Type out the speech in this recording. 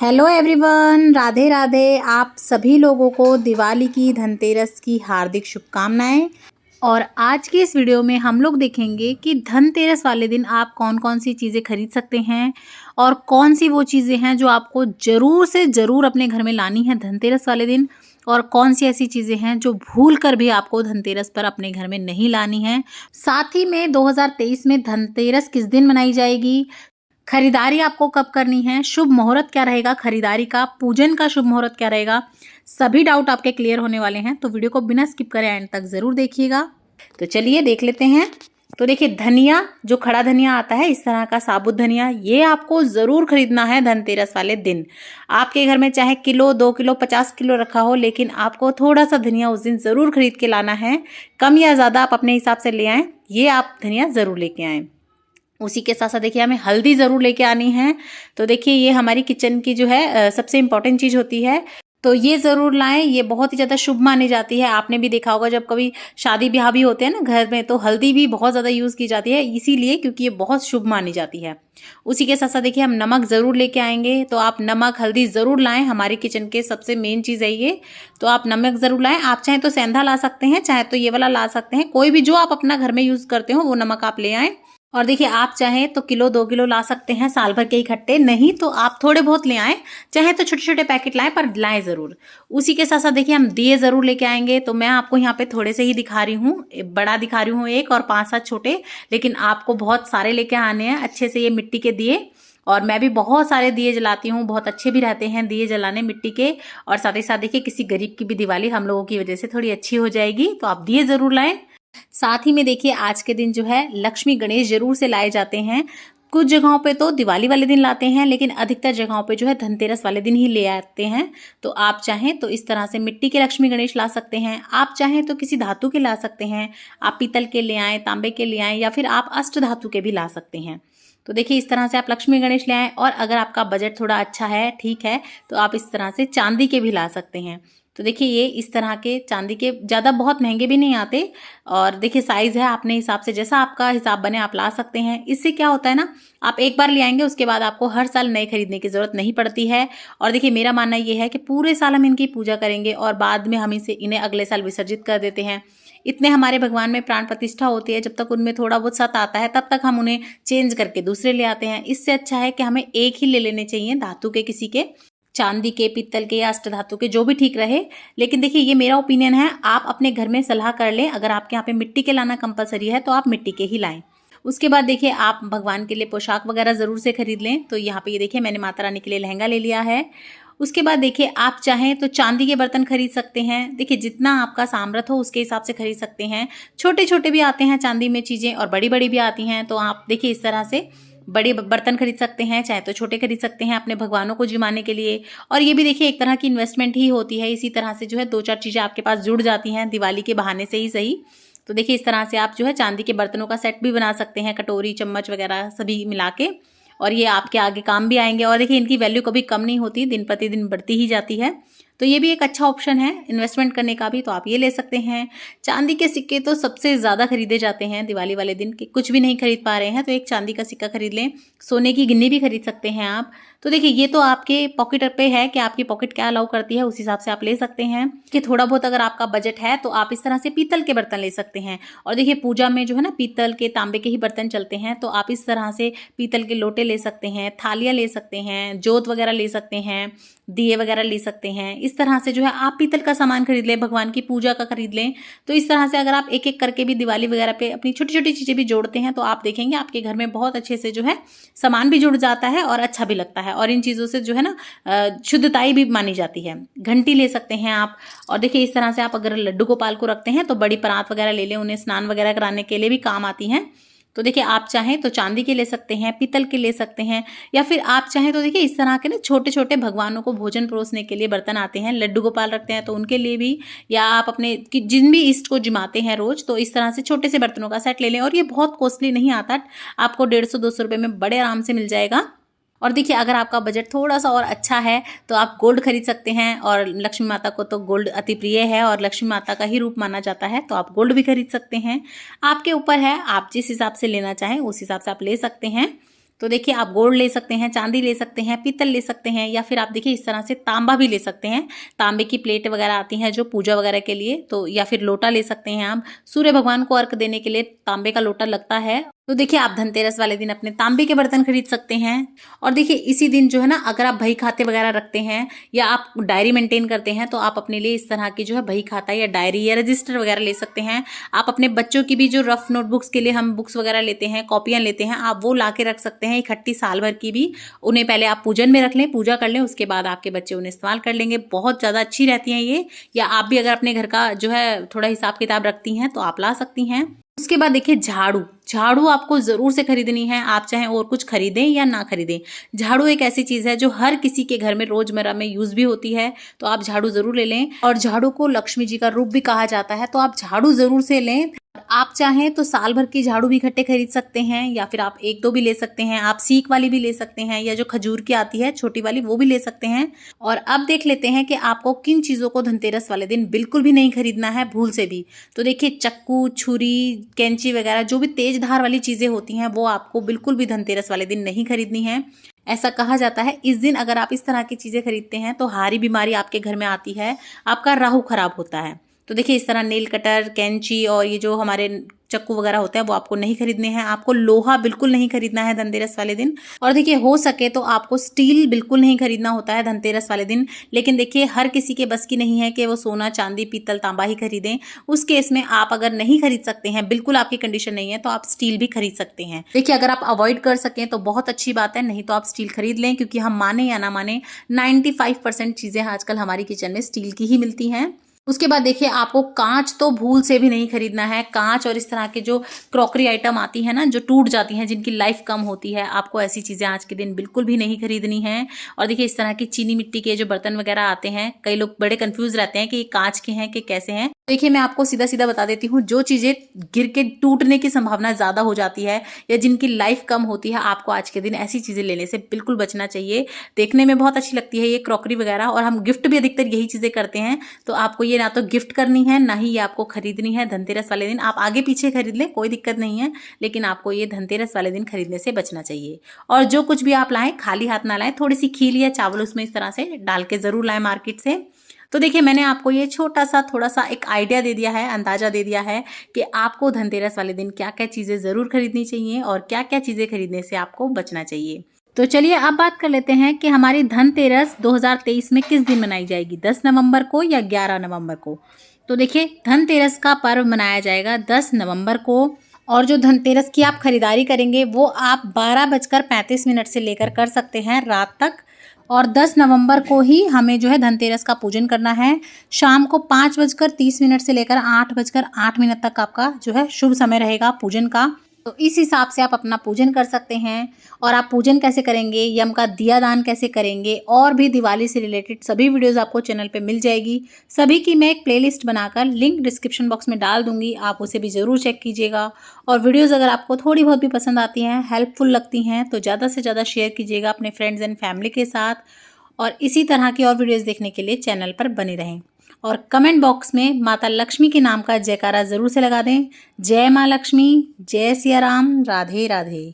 Hello everyone, Radhe Radhe. आप सभी लोगों को दिवाली की, धनतेरस की हार्दिक शुभकामनाएं। और आज की इस वीडियो में हम लोग देखेंगे कि धनतेरस वाले दिन आप कौन कौन सी चीज़ें खरीद सकते हैं और कौन सी वो चीज़ें हैं जो आपको ज़रूर से ज़रूर अपने घर में लानी है धनतेरस वाले दिन, और कौन सी ऐसी चीज़ें हैं जो भूल कर भी आपको धनतेरस पर अपने घर में नहीं लानी है। साथ ही में 2023 में धनतेरस किस दिन मनाई जाएगी, खरीदारी आपको कब करनी है, शुभ मुहूर्त क्या रहेगा खरीदारी का, पूजन का शुभ मुहूर्त क्या रहेगा, सभी डाउट आपके क्लियर होने वाले हैं। तो वीडियो को बिना स्किप करे एंड तक ज़रूर देखिएगा। तो चलिए देख लेते हैं। तो देखिए, धनिया, जो खड़ा धनिया आता है इस तरह का साबुत धनिया, ये आपको ज़रूर खरीदना है धनतेरस वाले दिन। आपके घर में चाहे किलो, 2 किलो, 50 किलो रखा हो, लेकिन आपको थोड़ा सा धनिया उस दिन ज़रूर खरीद के लाना है। कम या ज़्यादा आप अपने हिसाब से ले आएँ, ये आप धनिया ज़रूर लेके आएँ। उसी के साथ साथ देखिए, हमें हल्दी ज़रूर लेके आनी है। तो देखिए, ये हमारी किचन की जो है सबसे इम्पॉर्टेंट चीज़ होती है, तो ये ज़रूर लाएं। ये बहुत ही ज़्यादा शुभ मानी जाती है। आपने भी देखा होगा जब कभी शादी ब्याह भी होते हैं ना घर में, तो हल्दी भी बहुत ज़्यादा यूज़ की जाती है, इसीलिए क्योंकि ये बहुत शुभ मानी जाती है। उसी के साथ साथ देखिए, हम नमक ज़रूर लेके आएंगे। तो आप नमक, हल्दी ज़रूर लाएं, हमारी किचन के सबसे मेन चीज़ है ये। तो आप नमक ज़रूर लाएं। आप चाहें तो सेंधा ला सकते हैं, चाहे तो ये वाला ला सकते हैं, कोई भी जो आप अपना घर में यूज़ करते हो वो नमक आप ले आएँ। और देखिए, आप चाहें तो किलो, 2 किलो ला सकते हैं साल भर के इकट्ठे, नहीं तो आप थोड़े बहुत ले आएँ, चाहे तो छोटे छोटे पैकेट लाएं, पर लाएं ज़रूर। उसी के साथ साथ देखिए, हम दिए ज़रूर लेके आएंगे। तो मैं आपको यहाँ पे थोड़े से ही दिखा रही हूँ, बड़ा दिखा रही हूँ एक, और 5-7 छोटे, लेकिन आपको बहुत सारे लेके आने हैं अच्छे से। ये मिट्टी के दिए, और मैं भी बहुत सारे दिए जलाती हूँ, बहुत अच्छे भी रहते हैं दिए जलाने मिट्टी के। और साथ ही साथ देखिए, किसी गरीब की भी दिवाली हम लोगों की वजह से थोड़ी अच्छी हो जाएगी, तो आप दिए ज़रूर लाएं। साथ ही में देखिए, आज के दिन जो है लक्ष्मी गणेश जरूर से लाए जाते हैं। कुछ जगहों पे तो दिवाली वाले दिन लाते हैं, लेकिन अधिकतर जगहों पे जो है धनतेरस वाले दिन ही ले आते हैं। तो आप चाहें तो इस तरह से मिट्टी के लक्ष्मी गणेश ला सकते हैं, आप चाहें तो किसी धातु के ला सकते हैं, आप पीतल के ले आएँ, तांबे के ले आएँ, या फिर आप अष्ट धातु के भी ला सकते हैं। तो देखिए, इस तरह से आप लक्ष्मी गणेश ले आएँ। और अगर आपका बजट थोड़ा अच्छा है, ठीक है, तो आप इस तरह से चांदी के भी ला सकते हैं। तो देखिए, ये इस तरह के चांदी के ज़्यादा बहुत महंगे भी नहीं आते। और देखिए, साइज़ है अपने हिसाब से, जैसा आपका हिसाब बने आप ला सकते हैं। इससे क्या होता है ना, आप एक बार ले आएंगे, उसके बाद आपको हर साल नए खरीदने की ज़रूरत नहीं पड़ती है। और देखिए, मेरा मानना ये है कि पूरे साल हम इनकी पूजा करेंगे और बाद में हम इन्हें अगले साल विसर्जित कर देते हैं। इतने हमारे भगवान में प्राण प्रतिष्ठा होती है, जब तक उनमें थोड़ा बहुत सत आता है तब तक हम उन्हें चेंज करके दूसरे ले आते हैं। इससे अच्छा है कि हमें एक ही ले लेने चाहिए, धातु के, किसी के, चांदी के, पीतल के या अष्ट धातु के, जो भी ठीक रहे। लेकिन देखिए, ये मेरा ओपिनियन है, आप अपने घर में सलाह कर लें। अगर आपके यहाँ पे मिट्टी के लाना कंपलसरी है तो आप मिट्टी के ही लाएं। उसके बाद देखिए, आप भगवान के लिए पोशाक वगैरह ज़रूर से खरीद लें। तो यहाँ पे ये देखिए, मैंने माता रानी के लिए लहंगा ले लिया है। उसके बाद देखिए, आप चाहें तो चांदी के बर्तन खरीद सकते हैं। देखिए, जितना आपका सामर्थ्य हो उसके हिसाब से खरीद सकते हैं। छोटे छोटे भी आते हैं चांदी में चीज़ें, और बड़ी बड़ी भी आती हैं। तो आप देखिए, इस तरह से बड़े बर्तन खरीद सकते हैं, चाहे तो छोटे खरीद सकते हैं अपने भगवानों को जिमाने के लिए। और ये भी देखिए, एक तरह की इन्वेस्टमेंट ही होती है। इसी तरह से जो है 2-4 चीज़ें आपके पास जुड़ जाती हैं दिवाली के बहाने से ही सही। तो देखिए, इस तरह से आप जो है चांदी के बर्तनों का सेट भी बना सकते हैं, कटोरी, चम्मच वगैरह सभी मिला के, और ये आपके आगे काम भी आएंगे। और देखिए, इनकी वैल्यू कभी कम नहीं होती, दिन प्रतिदिन बढ़ती ही जाती है। तो ये भी एक अच्छा ऑप्शन है इन्वेस्टमेंट करने का भी, तो आप ये ले सकते हैं। चांदी के सिक्के तो सबसे ज़्यादा खरीदे जाते हैं दिवाली वाले दिन, कि कुछ भी नहीं खरीद पा रहे हैं तो एक चांदी का सिक्का खरीद लें। सोने की गिन्नी भी खरीद सकते हैं आप। तो देखिए, ये तो आपके पॉकेट पे है कि आपकी पॉकेट क्या अलाउ करती है, उस हिसाब से आप ले सकते हैं। कि थोड़ा बहुत अगर आपका बजट है तो आप इस तरह से पीतल के बर्तन ले सकते हैं। और देखिए, पूजा में जो है ना, पीतल के, तांबे के ही बर्तन चलते हैं, तो आप इस तरह से पीतल के लोटे ले सकते हैं, थालियाँ ले सकते हैं, जोत वगैरह ले सकते हैं, दिए वगैरह ले सकते हैं। इस तरह से जो है आप पीतल का सामान खरीद लें, भगवान की पूजा का खरीद लें। तो इस तरह से अगर आप एक एक करके भी दिवाली वगैरह पे अपनी छोटी छोटी चीज़ें भी जोड़ते हैं, तो आप देखेंगे आपके घर में बहुत अच्छे से जो है सामान भी जुड़ जाता है और अच्छा भी लगता है। और इन चीज़ों से जो है ना शुद्धताई भी मानी जाती है। घंटी ले सकते हैं आप। और देखिए, इस तरह से आप अगर लड्डू गोपाल को रखते हैं तो बड़ी परात वगैरह ले लें, उन्हें स्नान वगैरह कराने के लिए भी काम आती हैं। तो देखिए, आप चाहें तो चांदी के ले सकते हैं, पीतल के ले सकते हैं, या फिर आप चाहें तो देखिए, इस तरह के ना छोटे छोटे भगवानों को भोजन परोसने के लिए बर्तन आते हैं। लड्डू गोपाल रखते हैं तो उनके लिए भी, या आप अपने जिन भी इष्ट को जिमाते हैं रोज, तो इस तरह से छोटे से बर्तनों का सेट ले लें। और ये बहुत कॉस्टली नहीं आता, आपको 150-200 रुपये में बड़े आराम से मिल जाएगा। और देखिए, अगर आपका बजट थोड़ा सा और अच्छा है तो आप गोल्ड खरीद सकते हैं। और लक्ष्मी माता को तो गोल्ड अति प्रिय है और लक्ष्मी माता का ही रूप माना जाता है, तो आप गोल्ड भी खरीद सकते हैं। आपके ऊपर है, आप जिस हिसाब से लेना चाहें उस हिसाब से आप ले सकते हैं। तो देखिए आप गोल्ड ले सकते हैं, चांदी ले सकते हैं, पीतल ले सकते हैं, या फिर आप देखिए इस तरह से तांबा भी ले सकते हैं। तांबे की प्लेट वगैरह आती हैं जो पूजा वगैरह के लिए, तो या फिर लोटा ले सकते हैं आप। सूर्य भगवान को अर्घ देने के लिए तांबे का लोटा लगता है, तो देखिए आप धनतेरस वाले दिन अपने तांबे के बर्तन खरीद सकते हैं। और देखिए इसी दिन जो है ना, अगर आप बही खाते वगैरह रखते हैं या आप डायरी मेंटेन करते हैं, तो आप अपने लिए इस तरह की जो है बही खाता या डायरी या रजिस्टर वगैरह ले सकते हैं। आप अपने बच्चों की भी जो रफ नोटबुक्स के लिए हम बुक्स वगैरह लेते हैं, कॉपियां लेते हैं, आप वो ला के रख सकते हैं इकट्ठी साल भर की भी। उन्हें पहले आप पूजन में रख लें, पूजा कर लें, उसके बाद आपके बच्चे उन्हें इस्तेमाल कर लेंगे। बहुत ज़्यादा अच्छी रहती हैं ये। या आप भी अगर अपने घर का जो है थोड़ा हिसाब किताब रखती हैं तो आप ला सकती हैं। उसके बाद देखिए झाड़ू आपको ज़रूर से खरीदनी है, आप चाहें और कुछ खरीदें या ना खरीदें। झाड़ू एक ऐसी चीज़ है जो हर किसी के घर में रोज़मर्रा में यूज़ भी होती है, तो आप झाड़ू ज़रूर ले लें। और झाड़ू को लक्ष्मी जी का रूप भी कहा जाता है, तो आप झाड़ू ज़रूर से लें। आप चाहें तो साल भर की झाड़ू भी इकट्ठे खरीद सकते हैं, या फिर आप एक दो भी ले सकते हैं। आप सीक वाली भी ले सकते हैं, या जो खजूर की आती है छोटी वाली वो भी ले सकते हैं। और अब देख लेते हैं कि आपको किन चीज़ों को धनतेरस वाले दिन बिल्कुल भी नहीं खरीदना है, भूल से भी। तो देखिए चक्कू, छुरी, कैंची वगैरह जो भी तेज धार वाली चीज़ें होती हैं वो आपको बिल्कुल भी धनतेरस वाले दिन नहीं खरीदनी है। ऐसा कहा जाता है इस दिन अगर आप इस तरह की चीज़ें खरीदते हैं तो हारी बीमारी आपके घर में आती है, आपका राहु खराब होता है। तो देखिए इस तरह नेल कटर, कैंची और ये जो हमारे चक्कू वगैरह होते हैं वो आपको नहीं खरीदने हैं। आपको लोहा बिल्कुल नहीं खरीदना है धनतेरस वाले दिन। और देखिए हो सके तो आपको स्टील बिल्कुल नहीं खरीदना होता है धनतेरस वाले दिन। लेकिन देखिए हर किसी के बस की नहीं है कि वो सोना, चांदी, पीतल, तांबा ही खरीदें। उस केस में आप अगर नहीं खरीद सकते हैं, बिल्कुल आपकी कंडीशन नहीं है, तो आप स्टील भी खरीद सकते हैं। देखिए अगर आप अवॉइड कर सकें तो बहुत अच्छी बात है, नहीं तो आप स्टील खरीद लें, क्योंकि हम माने या ना माने 95% चीज़ें आजकल हमारी किचन में स्टील की ही मिलती हैं। उसके बाद देखिए आपको कांच तो भूल से भी नहीं खरीदना है। कांच और इस तरह के जो क्रॉकरी आइटम आती है ना, जो टूट जाती हैं, जिनकी लाइफ कम होती है, आपको ऐसी चीज़ें आज के दिन बिल्कुल भी नहीं खरीदनी है। और देखिए इस तरह की चीनी मिट्टी के जो बर्तन वगैरह आते हैं, कई लोग बड़े कंफ्यूज रहते हैं कि ये कांच के हैं कि कैसे हैं। देखिए मैं आपको सीधा सीधा बता देती हूँ, जो चीज़ें गिर के टूटने की संभावना ज़्यादा हो जाती है या जिनकी लाइफ कम होती है, आपको आज के दिन ऐसी चीज़ें लेने से बिल्कुल बचना चाहिए। देखने में बहुत अच्छी लगती है ये क्रॉकरी वगैरह, और हम गिफ्ट भी अधिकतर यही चीज़ें करते हैं। तो आपको ये ना तो गिफ्ट करनी है, ना ही ये आपको खरीदनी है धनतेरस वाले दिन। आप आगे पीछे खरीद लें, कोई दिक्कत नहीं है, लेकिन आपको ये धनतेरस वाले दिन खरीदने से बचना चाहिए। और जो कुछ भी आप लाएं, खाली हाथ ना लाएं, थोड़ी सी खील या चावल उसमें इस तरह से डाल के ज़रूर लाएं मार्केट से। तो देखिए मैंने आपको ये छोटा सा थोड़ा सा एक आइडिया दे दिया है, अंदाजा दे दिया है कि आपको धनतेरस वाले दिन क्या क्या चीज़ें ज़रूर खरीदनी चाहिए और क्या क्या चीज़ें खरीदने से आपको बचना चाहिए। तो चलिए अब बात कर लेते हैं कि हमारी धनतेरस 2023 में किस दिन मनाई जाएगी, 10 नवंबर को या 11 नवंबर को। तो देखिए धनतेरस का पर्व मनाया जाएगा 10 नवंबर को। और जो धनतेरस की आप खरीदारी करेंगे वो आप 12:35 से लेकर कर सकते हैं रात तक। और 10 नवंबर को ही हमें जो है धनतेरस का पूजन करना है। शाम को 5:30 से लेकर 8:08 तक आपका जो है शुभ समय रहेगा पूजन का। तो इस हिसाब से आप अपना पूजन कर सकते हैं। और आप पूजन कैसे करेंगे, यम का दिया दान कैसे करेंगे, और भी दिवाली से रिलेटेड सभी वीडियोस आपको चैनल पे मिल जाएगी। सभी की मैं एक प्लेलिस्ट बनाकर लिंक डिस्क्रिप्शन बॉक्स में डाल दूंगी, आप उसे भी ज़रूर चेक कीजिएगा। और वीडियोस अगर आपको थोड़ी बहुत भी पसंद आती हैं, हेल्पफुल लगती हैं, तो ज़्यादा से ज़्यादा शेयर कीजिएगा अपने फ्रेंड्स एंड फैमिली के साथ। और इसी तरह की और वीडियोज़ देखने के लिए चैनल पर बने रहें। और कमेंट बॉक्स में माता लक्ष्मी के नाम का जयकारा ज़रूर से लगा दें। जय माँ लक्ष्मी, जय सिया राम, राधे राधे।